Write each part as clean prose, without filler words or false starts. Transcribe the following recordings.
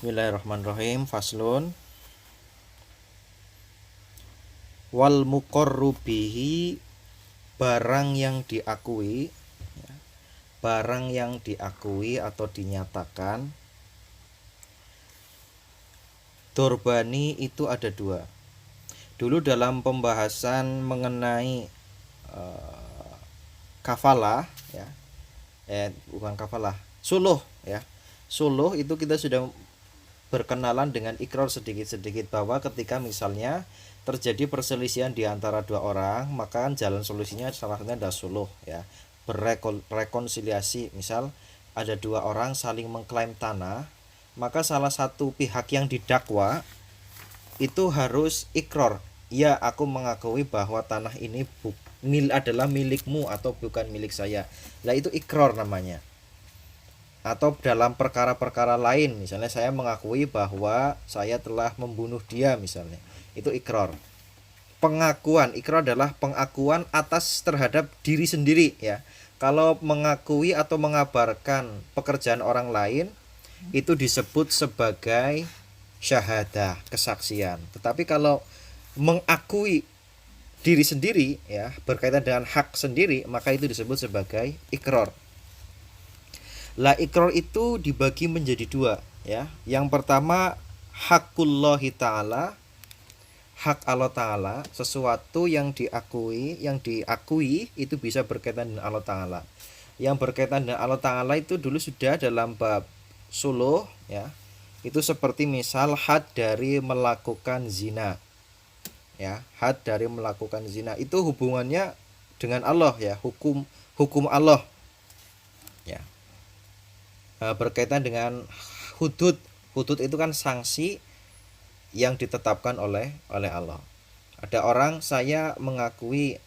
Bismillahirrahmanirrahim. Faslun. Wal muqarru bihi, barang yang diakui, barang yang diakui atau dinyatakan. Dorbani itu ada dua. Dulu dalam pembahasan mengenai kafalah, ya, bukan kafalah, suluh, ya. Suluh itu kita sudah berkenalan dengan ikrar sedikit-sedikit bahwa ketika misalnya terjadi perselisihan di antara dua orang, maka jalan solusinya salah satunya adalah suluh, ya, berrekonsiliasi. Misal ada dua orang saling mengklaim tanah, maka salah satu pihak yang didakwa itu harus ikrar, ya, aku mengakui bahwa tanah ini adalah milikmu atau bukan milik saya. Lah itu ikrar namanya. Atau dalam perkara-perkara lain, misalnya saya mengakui bahwa saya telah membunuh dia misalnya, itu ikrar. Pengakuan, ikrar adalah pengakuan atas terhadap diri sendiri, ya. Kalau mengakui atau mengabarkan pekerjaan orang lain itu disebut sebagai syahadah, kesaksian. Tetapi kalau mengakui diri sendiri, ya, berkaitan dengan hak sendiri, maka itu disebut sebagai ikrar. Lah ikrar itu dibagi menjadi dua, ya. Yang pertama hakullahi ta'ala, hak Allah Ta'ala, sesuatu yang diakui itu bisa berkaitan dengan Allah Ta'ala. Yang berkaitan dengan Allah Ta'ala itu dulu sudah dalam bab suluh, ya. Itu seperti misal had dari melakukan zina, ya. Had dari melakukan zina itu hubungannya dengan Allah, ya, hukum Allah, ya. Berkaitan dengan hudud. Hudud itu kan sanksi yang ditetapkan oleh Allah. Ada orang, saya mengakui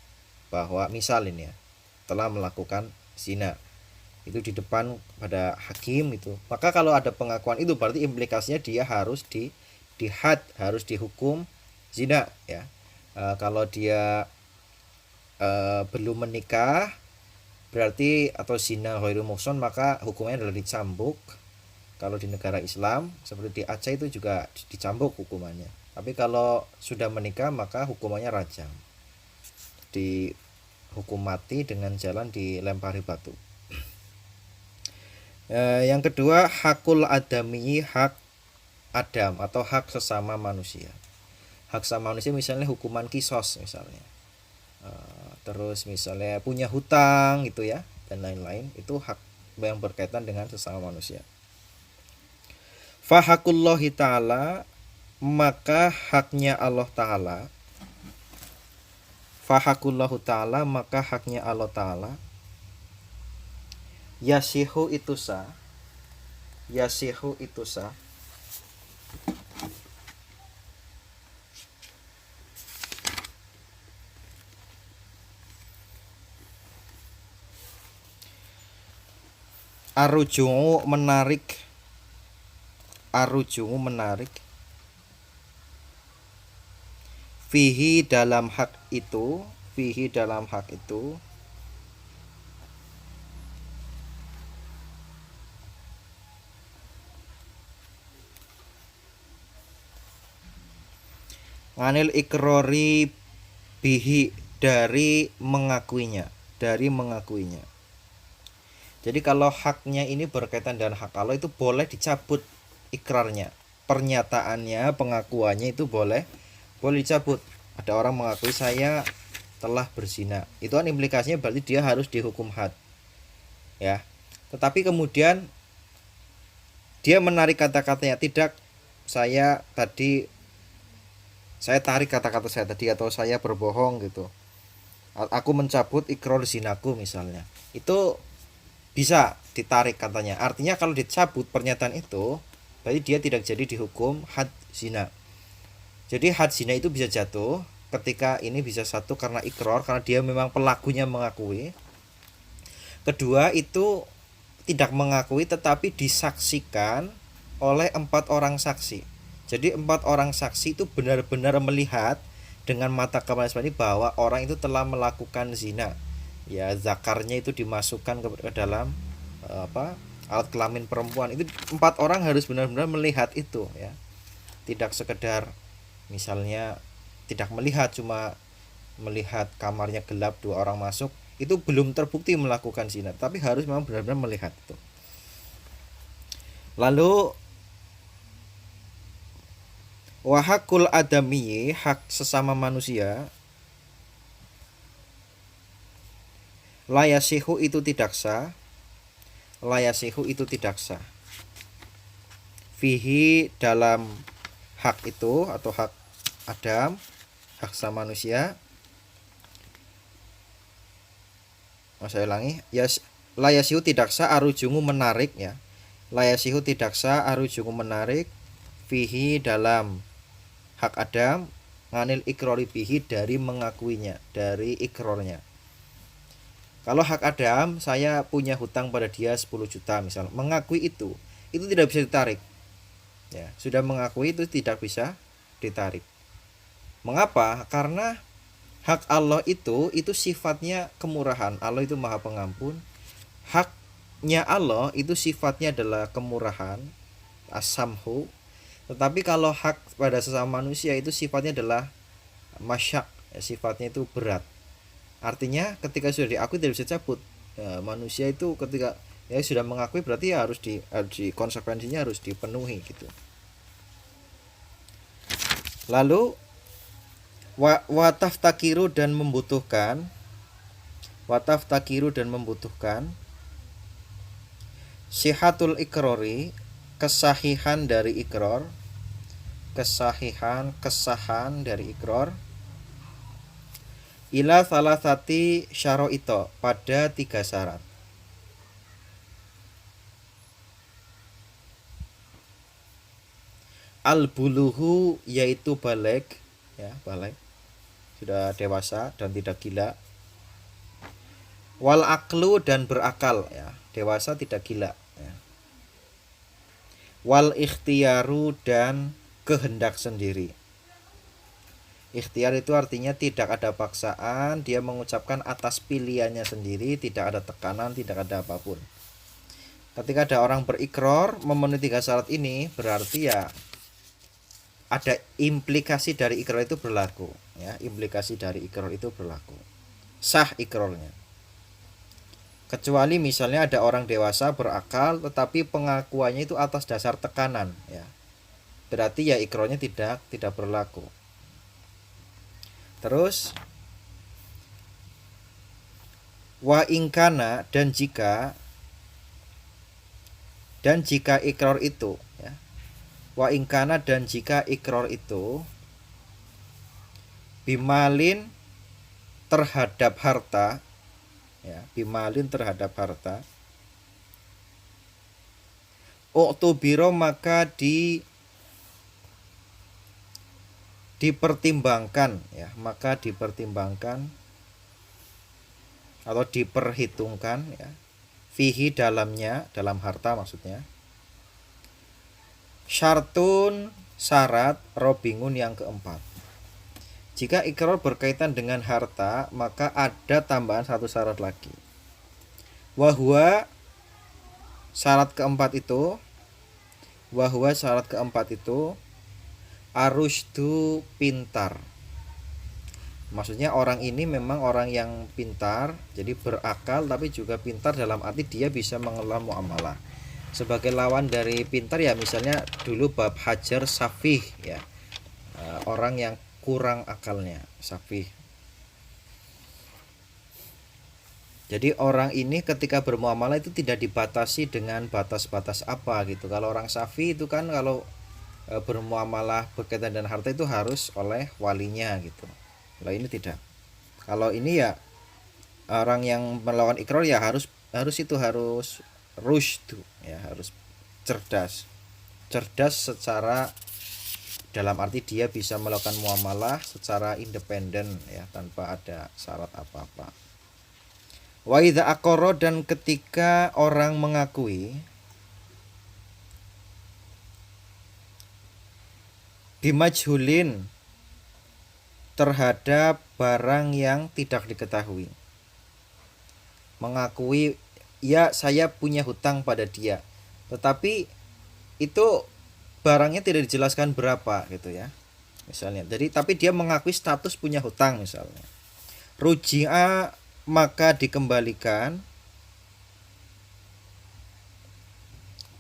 bahwa misal ini, ya, telah melakukan zina. Itu di depan pada hakim itu. Maka kalau ada pengakuan itu berarti implikasinya dia harus dihad, harus dihukum zina, ya. Kalau dia belum menikah berarti, atau zina ghairu muhsan, maka hukumnya adalah dicambuk. Kalau di negara Islam seperti di Aceh itu juga dicambuk hukumannya. Tapi kalau sudah menikah maka hukumannya rajam, dihukum mati dengan jalan dilempari batu. Yang kedua hakul adami, hak Adam atau hak sesama manusia. Hak sesama manusia misalnya hukuman kisos misalnya. Terus misalnya punya hutang gitu, ya, dan lain-lain, itu hak yang berkaitan dengan sesama manusia. Fahakullahi ta'ala, maka haknya Allah Ta'ala. Fahakullahu ta'ala, maka haknya Allah Ta'ala. Yasihu itu sah. Yasihu itu sah. Arujungu menarik. Arujungu menarik. Fihi dalam hak itu. Fihi dalam hak itu. Nganil ikrori bihi, dari mengakuinya. Dari mengakuinya. Jadi kalau haknya ini berkaitan dengan hak Allah itu boleh dicabut ikrarnya, pernyataannya, pengakuannya itu boleh dicabut. Ada orang mengakui saya telah berzina, itu kan implikasinya berarti dia harus dihukum had, ya. Tetapi kemudian dia menarik kata-katanya, tidak, saya tarik kata-kata saya tadi, atau saya berbohong gitu, aku mencabut ikrar zinaku misalnya, itu bisa ditarik katanya. Artinya kalau dicabut pernyataan itu berarti dia tidak jadi dihukum had zina. Jadi had zina itu bisa jatuh ketika ini bisa satu karena ikrar, karena dia memang pelakunya mengakui. Kedua itu tidak mengakui tetapi disaksikan oleh 4 orang saksi. Jadi 4 orang saksi itu benar-benar melihat dengan mata kepala sendiri bahwa orang itu telah melakukan zina, ya, zakarnya itu dimasukkan ke dalam alat kelamin perempuan, itu 4 orang harus benar-benar melihat itu ya. Tidak sekedar misalnya tidak melihat, cuma melihat kamarnya gelap 2 orang masuk, itu belum terbukti melakukan zina, tapi harus memang benar-benar melihat itu. Lalu wahakul adami, hak sesama manusia, layasihu itu tidak sah, layasihu itu tidak sah, fihi dalam hak itu atau hak Adam, hak sesama manusia. Saya ulangi, layasihu tidak sah arujungu menarik ya. Layasihu tidak sah arujungu menarik fihi dalam hak Adam, nganil ikrori bihi dari mengakuinya, dari ikrornya. Kalau hak Adam, saya punya hutang pada dia 10 juta misal, mengakui itu tidak bisa ditarik ya. Sudah mengakui itu tidak bisa ditarik. Mengapa? Karena hak Allah itu sifatnya kemurahan. Allah itu Maha Pengampun. Haknya Allah itu sifatnya adalah kemurahan, as-samhu. Tetapi kalau hak pada sesama manusia itu sifatnya adalah masyak, ya, sifatnya itu berat. Artinya ketika sudah diakui tidak bisa cabut. Ya, manusia itu ketika ya sudah mengakui berarti ya harus di konsekuensinya harus dipenuhi gitu. Lalu wataf takiru dan membutuhkan, wataf takiru dan membutuhkan sihatul ikrori, kesahihan dari ikror, kesahan dari ikror, ila salasati syaraito, pada 3 syarat. Al buluhu yaitu balik ya, balik sudah dewasa dan tidak gila. Wal aklu dan berakal ya, dewasa tidak gila ya. Wal ikhtiyaru dan kehendak sendiri. Ikhtiar itu artinya tidak ada paksaan, dia mengucapkan atas pilihannya sendiri, tidak ada tekanan, tidak ada apapun. Ketika ada orang berikror memenuhi 3 syarat ini, berarti ya ada implikasi dari ikror itu berlaku ya, implikasi dari ikror itu berlaku, sah ikrornya. Kecuali misalnya ada orang dewasa berakal tetapi pengakuannya itu atas dasar tekanan ya, berarti ya ikrornya tidak berlaku. Terus wa ingkana, dan jika ikror itu ya, wa ingkana dan jika ikror itu bimalin terhadap harta ya, bimalin terhadap harta, uktubiro maka dipertimbangkan ya, maka dipertimbangkan atau diperhitungkan ya, fihi dalamnya, dalam harta maksudnya, syartun syarat robingun yang keempat. Jika ikrar berkaitan dengan harta, maka ada tambahan 1 syarat lagi. Wahwa syarat keempat itu, arushdu pintar. Maksudnya orang ini memang orang yang pintar, jadi berakal tapi juga pintar dalam arti dia bisa mengelola muamalah. Sebagai lawan dari pintar ya misalnya dulu bab hajar safih ya, orang yang kurang akalnya, safih. Jadi orang ini ketika bermuamalah itu tidak dibatasi dengan batas-batas apa gitu. Kalau orang safi itu kan kalau bermuamalah berkaitan dengan harta itu harus oleh walinya gitu. Kalau ini tidak. Kalau ini ya orang yang melawan ikrar ya harus rushdu ya, harus cerdas. Cerdas secara dalam arti dia bisa melakukan muamalah secara independen ya, tanpa ada syarat apa-apa. Wa idza aqarra, dan ketika orang mengakui, bimajhulin terhadap barang yang tidak diketahui. Mengakui ya saya punya hutang pada dia, tetapi itu barangnya tidak dijelaskan berapa gitu ya misalnya. Jadi tapi dia mengakui status punya hutang misalnya. Ruji'a, maka dikembalikan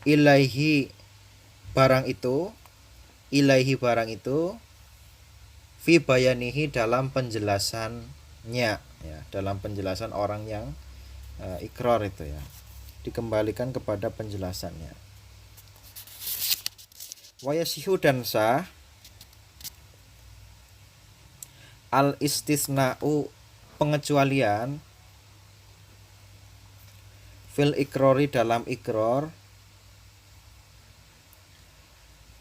ilaihi barang itu, ilaihi barang itu fi bayanihi dalam penjelasannya ya, dalam penjelasan orang yang ikrar itu ya, dikembalikan kepada penjelasannya. Wayasihu, dan sah al istisna'u, pengecualian fil ikrori, dalam ikrar,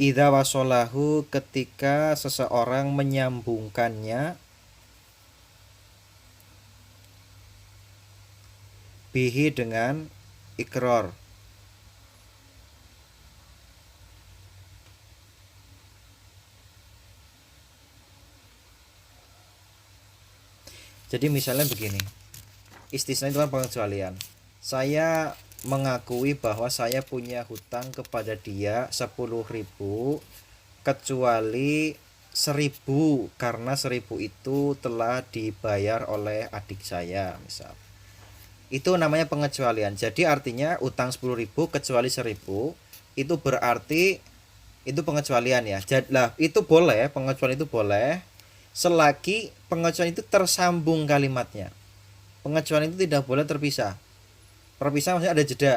idza wasolahu, ketika seseorang menyambungkannya, bihi, dengan ikrar. Jadi misalnya begini, istisna itu kan pengecualian. Saya mengakui bahwa saya punya hutang kepada dia 10.000, kecuali 1.000, karena 1.000 itu telah dibayar oleh adik saya misal. Itu namanya pengecualian. Jadi artinya utang 10.000 kecuali 1.000, itu berarti itu pengecualian ya. Lah itu boleh, pengecualian itu boleh selagi pengecualian itu tersambung kalimatnya. Pengecualian itu tidak boleh terpisah. Perpisah maksudnya ada jeda.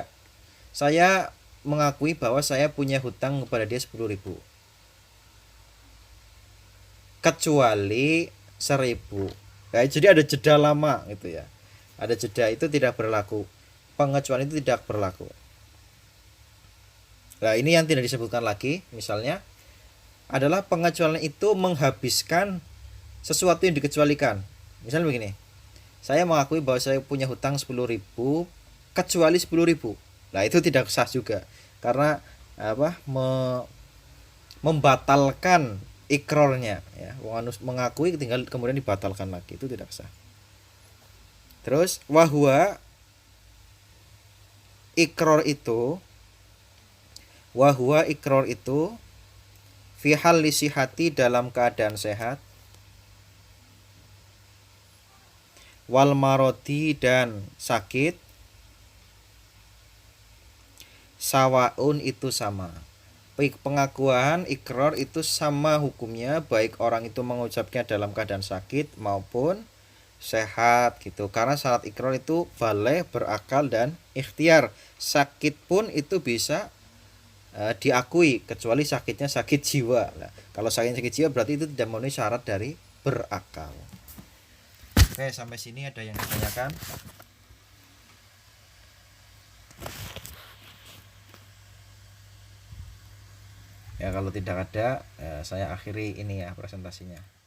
Saya mengakui bahwa saya punya hutang kepada dia 10.000, kecuali 1.000. Ya, jadi ada jeda lama gitu ya. Ada jeda, itu tidak berlaku. Pengecualian itu tidak berlaku. Nah, ini yang tidak disebutkan lagi, misalnya adalah pengecualian itu menghabiskan sesuatu yang dikecualikan. Misalnya begini, saya mengakui bahwa saya punya hutang 10.000 kecuali 10.000. Nah, itu tidak sah juga. Karena membatalkan ikrarnya ya. Mengakui tinggal kemudian dibatalkan lagi, itu tidak sah. Terus wahwa ikrar itu, wahwa ikrar itu fi hal lisihati, dalam keadaan sehat, wal marodi, dan sakit, sawaun, itu sama. Pengakuan ikrar itu sama hukumnya, baik orang itu mengucapnya dalam keadaan sakit maupun sehat gitu. Karena syarat ikrar itu baleh, berakal, dan ikhtiar. Sakit pun itu bisa diakui, kecuali sakitnya sakit jiwa. Nah, kalau sakit jiwa berarti itu tidak memenuhi syarat dari berakal. Oke, sampai sini ada yang ditanyakan? Ya, kalau tidak ada, saya akhiri ini ya presentasinya.